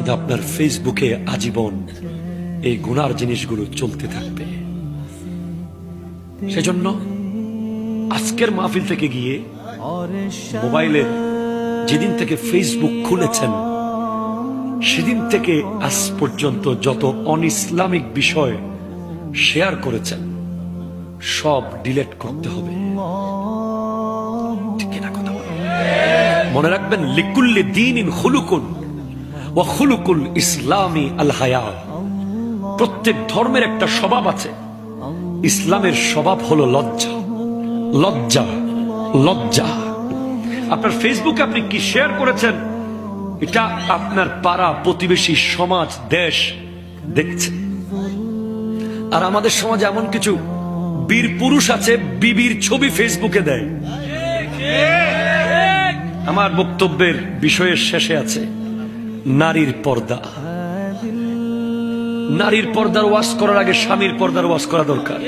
কিন্তু আপনার ফেসবুকে আজীবন এই গুনার জিনিসগুলো চলতে থাকবে। সেজন্য আজকের মাহফিল থেকে গিয়ে মোবাইলের যেদিন থেকে ফেসবুক খুলেছেন সেদিন থেকে আজ পর্যন্ত যত অন ইসলামিক বিষয় শেয়ার করেছেন সব ডিলিট করতে হবে। ঠিক না কথা বলেন? মনে রাখবেন, লিকুল্লি দীনিন খুলুকুন ওয়া খুলুকুল ইসলামি আল হায়া। প্রত্যেক ধর্মের একটা স্বভাব আছে, ইসলামের স্বভাব হলো লজ্জা। লজ্জা লজ্জা। আপনার ফেসবুকে আপনি কি শেয়ার করেছেন এটা আপনার পাড়া প্রতিবেশী সমাজ দেশ দেখছে। আর আমাদের সমাজে এমন কিছু বীর পুরুষ আছে বিবির ছবি ফেসবুকে দেয়। আমার বক্তব্যের বিষয়ের শেষে আছে নারীর পর্দা। নারীর পর্দার ওয়াজ করার আগে স্বামীর পর্দার ওয়াজ করা দরকার।